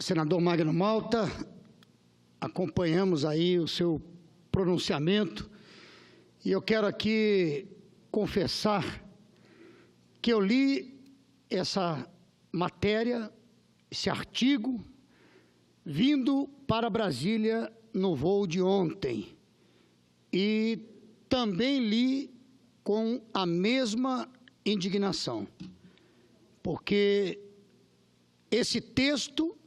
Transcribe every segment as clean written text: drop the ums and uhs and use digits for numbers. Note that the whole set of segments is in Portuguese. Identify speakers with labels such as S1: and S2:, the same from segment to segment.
S1: senador Magno Malta, acompanhamos aí o seu pronunciamento e eu quero aqui confessar que eu li essa matéria, esse artigo, vindo para Brasília no voo de ontem e também li com a mesma indignação, porque esse texto,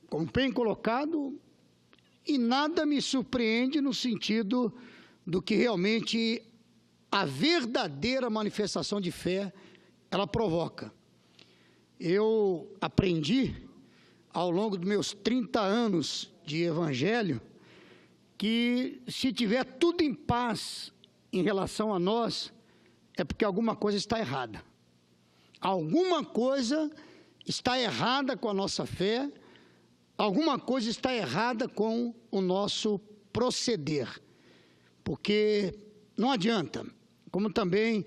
S1: como bem colocado, e nada me surpreende no sentido do que realmente a verdadeira manifestação de fé ela provoca. Eu aprendi, ao longo dos meus 30 anos de evangelho, que se tiver tudo em paz em relação a nós, é porque alguma coisa está errada. Alguma coisa está errada com a nossa fé, alguma coisa está errada com o nosso proceder. Porque não adianta, como também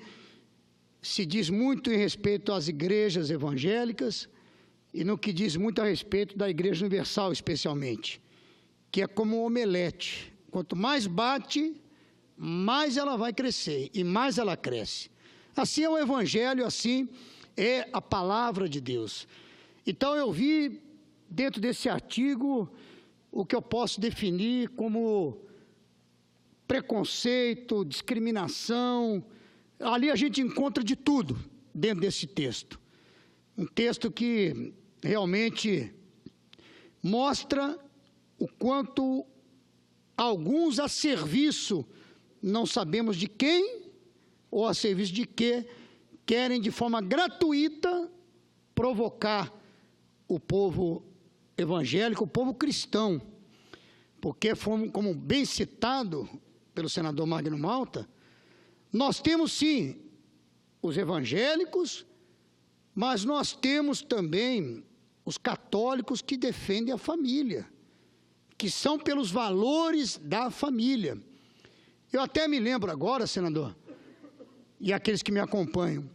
S1: se diz muito em respeito às igrejas evangélicas e no que diz muito a respeito da Igreja Universal, especialmente, que é como um omelete. Quanto mais bate, mais ela vai crescer e mais ela cresce. Assim é o Evangelho, assim é a palavra de Deus. Então eu vi dentro desse artigo o que eu posso definir como preconceito, discriminação. Ali a gente encontra de tudo dentro desse texto. Um texto que realmente mostra o quanto alguns a serviço, não sabemos de quem ou a serviço de quê, querem de forma gratuita provocar o povo evangélico, o povo cristão, porque, como bem citado pelo senador Magno Malta, nós temos sim os evangélicos, mas nós temos também os católicos que defendem a família, que são pelos valores da família. Eu até me lembro agora, senador, e aqueles que me acompanham,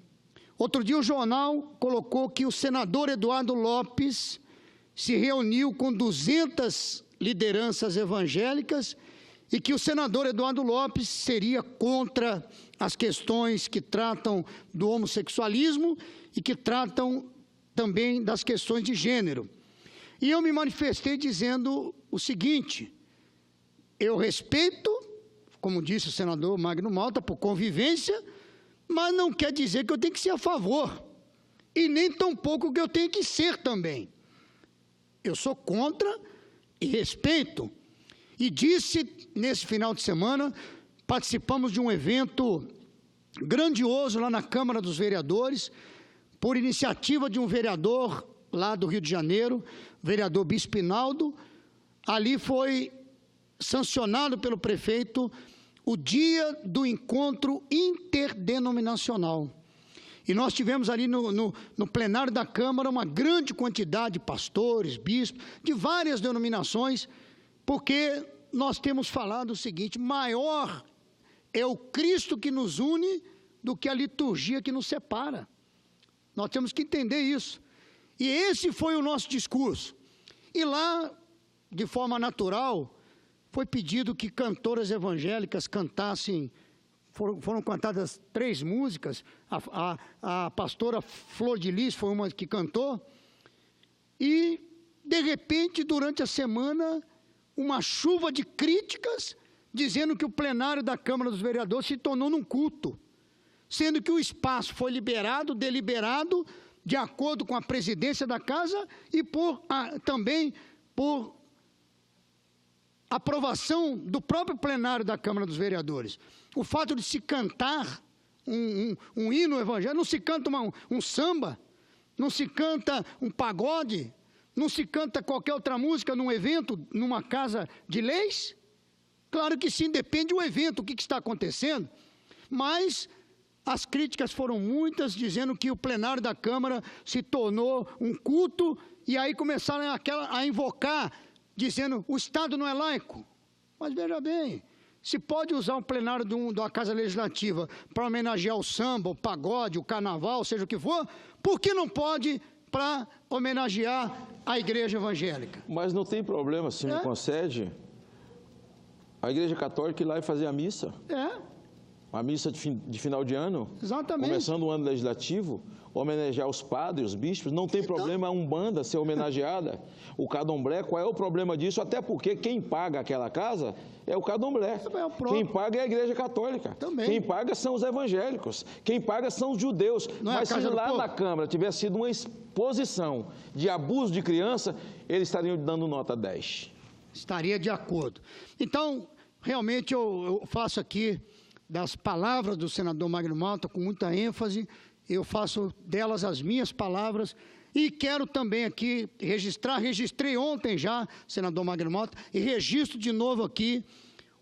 S1: outro dia o jornal colocou que o senador Eduardo Lopes se reuniu com 200 lideranças evangélicas e que o senador Eduardo Lopes seria contra as questões que tratam do homossexualismo e que tratam também das questões de gênero. E eu me manifestei dizendo o seguinte: eu respeito, como disse o senador Magno Malta, por convivência, mas não quer dizer que eu tenho que ser a favor, e nem tampouco que eu tenho que ser também. Eu sou contra e respeito. E disse, nesse final de semana, participamos de um evento grandioso lá na Câmara dos Vereadores, por iniciativa de um vereador lá do Rio de Janeiro, vereador Bispo Hinaldo. Ali foi sancionado pelo prefeito o dia do encontro interdenominacional. E nós tivemos ali no plenário da Câmara uma grande quantidade de pastores, bispos, de várias denominações, porque nós temos falado o seguinte: maior é o Cristo que nos une do que a liturgia que nos separa. Nós temos que entender isso. E esse foi o nosso discurso. E lá, de forma natural, foi pedido que cantoras evangélicas cantassem, foram cantadas 3 músicas, a pastora Flor de Lis foi uma que cantou, e, de repente, durante a semana, uma chuva de críticas, dizendo que o plenário da Câmara dos Vereadores se tornou num culto, sendo que o espaço foi deliberado, de acordo com a presidência da Casa e também por aprovação do próprio plenário da Câmara dos Vereadores. O fato de se cantar um hino evangélico, não se canta um samba, não se canta um pagode, não se canta qualquer outra música num evento, numa casa de leis? Claro que sim, depende do evento, o que está acontecendo, mas as críticas foram muitas, dizendo que o plenário da Câmara se tornou um culto, e aí começaram a invocar, dizendo: o Estado não é laico. Mas veja bem, se pode usar o plenário da Casa Legislativa para homenagear o samba, o pagode, o carnaval, seja o que for, por que não pode para homenagear a igreja evangélica.
S2: Mas não tem problema, se me concede, a igreja católica ir lá e fazer a missa. A missa de final de ano.
S1: Exatamente.
S2: Começando o ano legislativo, homenagear os padres, os bispos, não tem problema a Umbanda ser homenageada. O Candomblé, qual é o problema disso? Até porque quem paga aquela casa é o Candomblé. Quem paga é a igreja católica.
S1: Também.
S2: Quem paga são os evangélicos. Quem paga são os judeus. Mas se lá na Câmara tivesse sido uma exposição de abuso de criança, eles estariam dando nota 10.
S1: Estaria de acordo. Então, realmente eu faço aqui das palavras do senador Magno Malta com muita ênfase, eu faço delas as minhas palavras e quero também aqui registrei ontem já, senador Magno Malta, e registro de novo aqui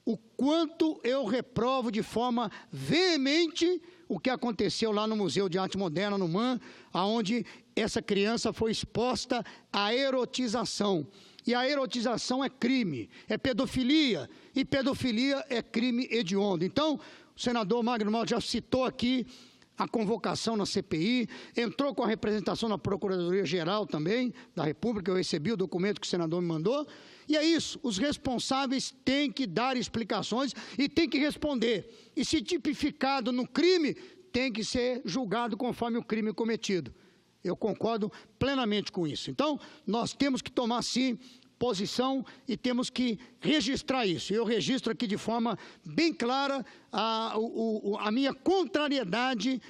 S1: o quanto eu reprovo de forma veemente o que aconteceu lá no Museu de Arte Moderna, no MAM, onde essa criança foi exposta à erotização. E a erotização é crime, é pedofilia, e pedofilia é crime hediondo. Então, o senador Magno Malta já citou aqui a convocação na CPI, entrou com a representação na Procuradoria-Geral também da República, eu recebi o documento que o senador me mandou, e é isso, os responsáveis têm que dar explicações e têm que responder. E se tipificado no crime, tem que ser julgado conforme o crime cometido. Eu concordo plenamente com isso. Então, nós temos que tomar, sim, posição e temos que registrar isso. Eu registro aqui de forma bem clara a minha contrariedade,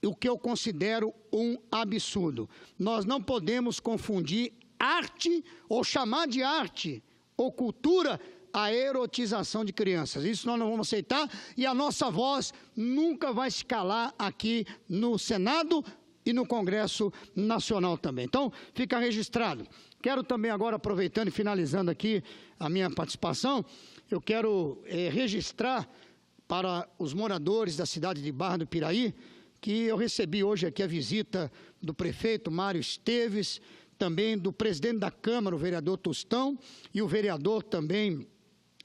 S1: o que eu considero um absurdo. Nós não podemos confundir arte ou chamar de arte ou cultura a erotização de crianças. Isso nós não vamos aceitar e a nossa voz nunca vai se calar aqui no Senado e no Congresso Nacional também. Então, fica registrado. Quero também agora, aproveitando e finalizando aqui a minha participação, eu quero registrar para os moradores da cidade de Barra do Piraí, que eu recebi hoje aqui a visita do prefeito Mário Esteves, também do presidente da Câmara, o vereador Tostão, e o vereador também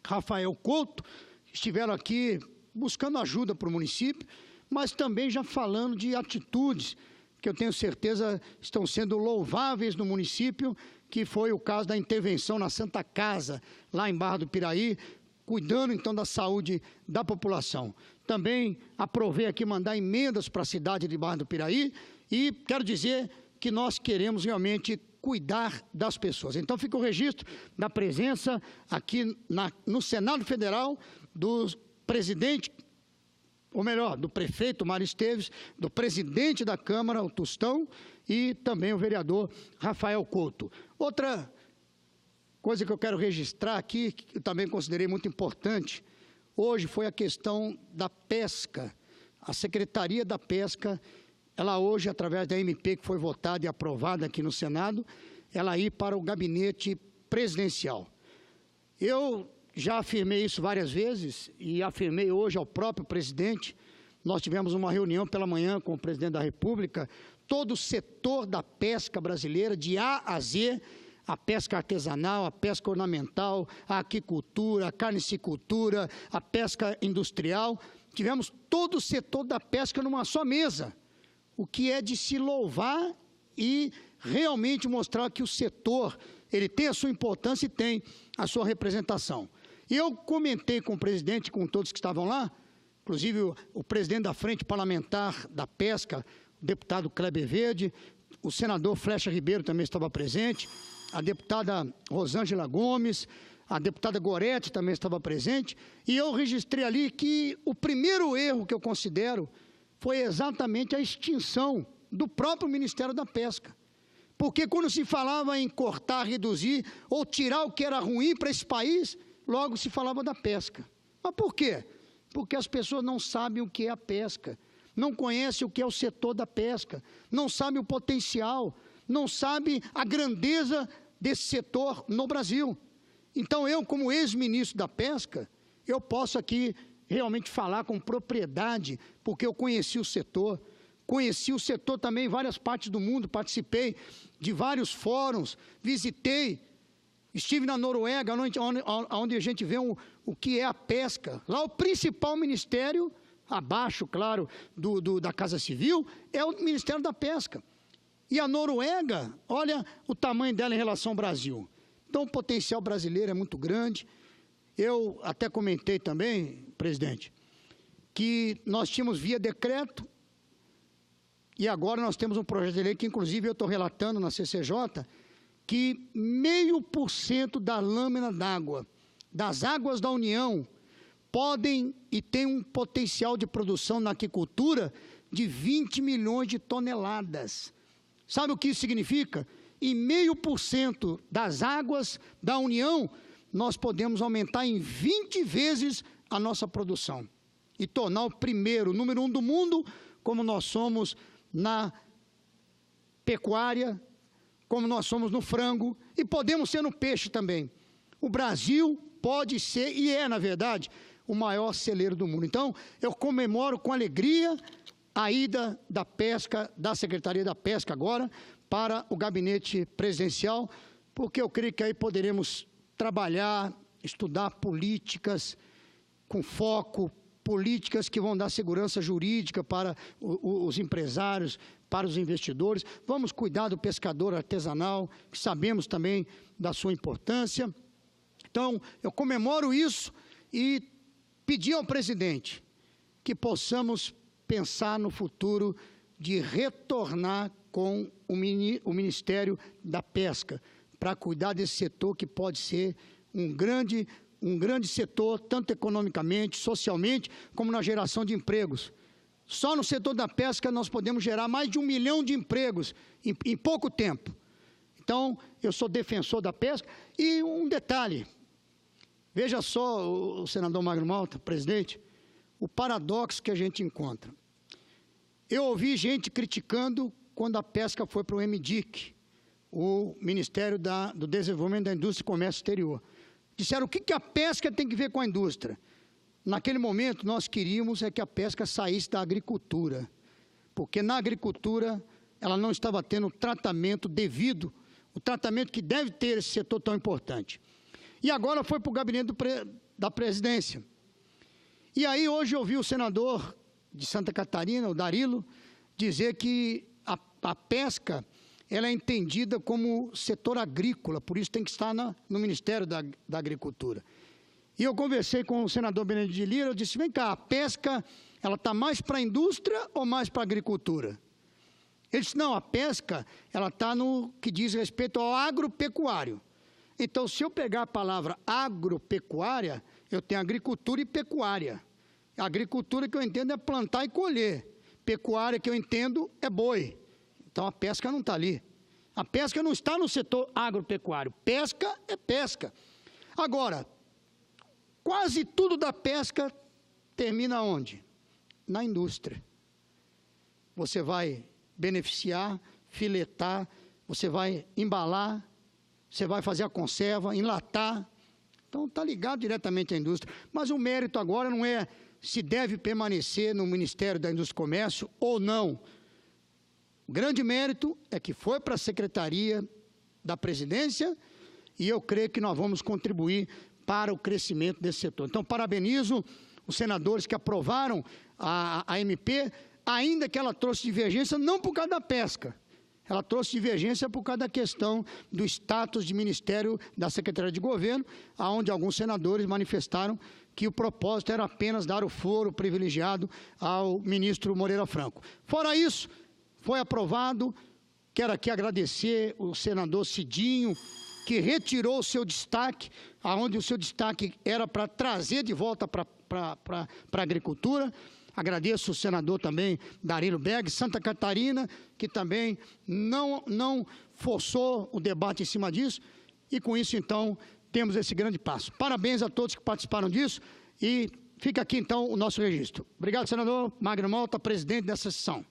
S1: Rafael Couto, estiveram aqui buscando ajuda para o município, mas também já falando de atitudes que eu tenho certeza estão sendo louváveis no município, que foi o caso da intervenção na Santa Casa, lá em Barra do Piraí, cuidando então da saúde da população. Também aprovei aqui mandar emendas para a cidade de Barra do Piraí e quero dizer que nós queremos realmente cuidar das pessoas. Então fica o registro da presença aqui no Senado Federal do presidente, ou melhor, do prefeito Mário Esteves, do presidente da Câmara, o Tostão, e também o vereador Rafael Couto. Outra coisa que eu quero registrar aqui, que eu também considerei muito importante, hoje foi a questão da pesca. A Secretaria da Pesca, ela hoje, através da MP que foi votada e aprovada aqui no Senado, ela ir para o gabinete presidencial. Eu já afirmei isso várias vezes e afirmei hoje ao próprio presidente. Nós tivemos uma reunião pela manhã com o presidente da República, todo o setor da pesca brasileira, de A a Z, a pesca artesanal, a pesca ornamental, a aquicultura, a carnicicultura, a pesca industrial. Tivemos todo o setor da pesca numa só mesa, o que é de se louvar e realmente mostrar que o setor, ele tem a sua importância e tem a sua representação. E eu comentei com o presidente, com todos que estavam lá, inclusive o presidente da Frente Parlamentar da Pesca, o deputado Kleber Verde, o senador Flecha Ribeiro também estava presente, a deputada Rosângela Gomes, a deputada Gorete também estava presente, e eu registrei ali que o primeiro erro que eu considero foi exatamente a extinção do próprio Ministério da Pesca. Porque quando se falava em cortar, reduzir ou tirar o que era ruim para esse país, logo se falava da pesca. Mas por quê? Porque as pessoas não sabem o que é a pesca, não conhecem o que é o setor da pesca, não sabem o potencial, não sabem a grandeza desse setor no Brasil. Então eu, como ex-ministro da Pesca, eu posso aqui realmente falar com propriedade, porque eu conheci o setor também em várias partes do mundo, participei de vários fóruns, visitei, estive na Noruega, onde a gente vê o que é a pesca. Lá o principal ministério, abaixo, claro, da Casa Civil, é o Ministério da Pesca. E a Noruega, olha o tamanho dela em relação ao Brasil. Então, o potencial brasileiro é muito grande. Eu até comentei também, presidente, que nós tínhamos via decreto, e agora nós temos um projeto de lei que, inclusive, eu estou relatando na CCJ, que 0,5% da lâmina d'água, das águas da União, podem e têm um potencial de produção na aquicultura de 20 milhões de toneladas. Sabe o que isso significa? Em 0,5% das águas da União, nós podemos aumentar em 20 vezes a nossa produção e tornar o primeiro, número 1 do mundo, como nós somos na pecuária, como nós somos no frango, e podemos ser no peixe também. O Brasil pode ser, e é, na verdade, o maior celeiro do mundo. Então, eu comemoro com alegria a ida da pesca, da Secretaria da Pesca agora, para o gabinete presidencial, porque eu creio que aí poderemos trabalhar, estudar políticas com foco, políticas que vão dar segurança jurídica para os empresários, para os investidores. Vamos cuidar do pescador artesanal, que sabemos também da sua importância. Então, eu comemoro isso e pedi ao presidente que possamos pensar no futuro de retornar com o Ministério da Pesca, para cuidar desse setor que pode ser um grande setor, tanto economicamente, socialmente, como na geração de empregos. Só no setor da pesca nós podemos gerar mais de 1 milhão de empregos em pouco tempo. Então, eu sou defensor da pesca. E um detalhe, veja só, o senador Magno Malta, presidente, o paradoxo que a gente encontra. Eu ouvi gente criticando quando a pesca foi para o MDIC, o Ministério do Desenvolvimento da Indústria e Comércio Exterior. Disseram, o que a pesca tem que ver com a indústria? Naquele momento, nós queríamos que a pesca saísse da agricultura, porque na agricultura ela não estava tendo o tratamento devido, o tratamento que deve ter esse setor tão importante. E agora foi para o gabinete da presidência. E aí hoje eu ouvi o senador de Santa Catarina, o Darilo, dizer que a pesca ela é entendida como setor agrícola, por isso tem que estar no Ministério da Agricultura. E eu conversei com o senador Benedito de Lira, eu disse, vem cá, a pesca, ela está mais para a indústria ou mais para a agricultura? Ele disse, não, a pesca, ela está no que diz respeito ao agropecuário. Então, se eu pegar a palavra agropecuária, eu tenho agricultura e pecuária. A agricultura que eu entendo é plantar e colher. Pecuária que eu entendo é boi. Então, a pesca não está ali. A pesca não está no setor agropecuário. Pesca é pesca. Agora, quase tudo da pesca termina onde? Na indústria. Você vai beneficiar, filetar, você vai embalar, você vai fazer a conserva, enlatar. Então, está ligado diretamente à indústria. Mas o mérito agora não é se deve permanecer no Ministério da Indústria e Comércio ou não. O grande mérito é que foi para a Secretaria da Presidência e eu creio que nós vamos contribuir para o crescimento desse setor. Então, parabenizo os senadores que aprovaram a MP, ainda que ela trouxe divergência, não por causa da pesca, ela trouxe divergência por causa da questão do status de Ministério da Secretaria de Governo, onde alguns senadores manifestaram que o propósito era apenas dar o foro privilegiado ao ministro Moreira Franco. Fora isso, foi aprovado. Quero aqui agradecer o senador Cidinho, que retirou o seu destaque, onde o seu destaque era para trazer de volta para a agricultura. Agradeço o senador também, Darilo Berg, Santa Catarina, que também não forçou o debate em cima disso, e com isso, então, temos esse grande passo. Parabéns a todos que participaram disso, e fica aqui, então, o nosso registro. Obrigado, senador Magno Malta, presidente dessa sessão.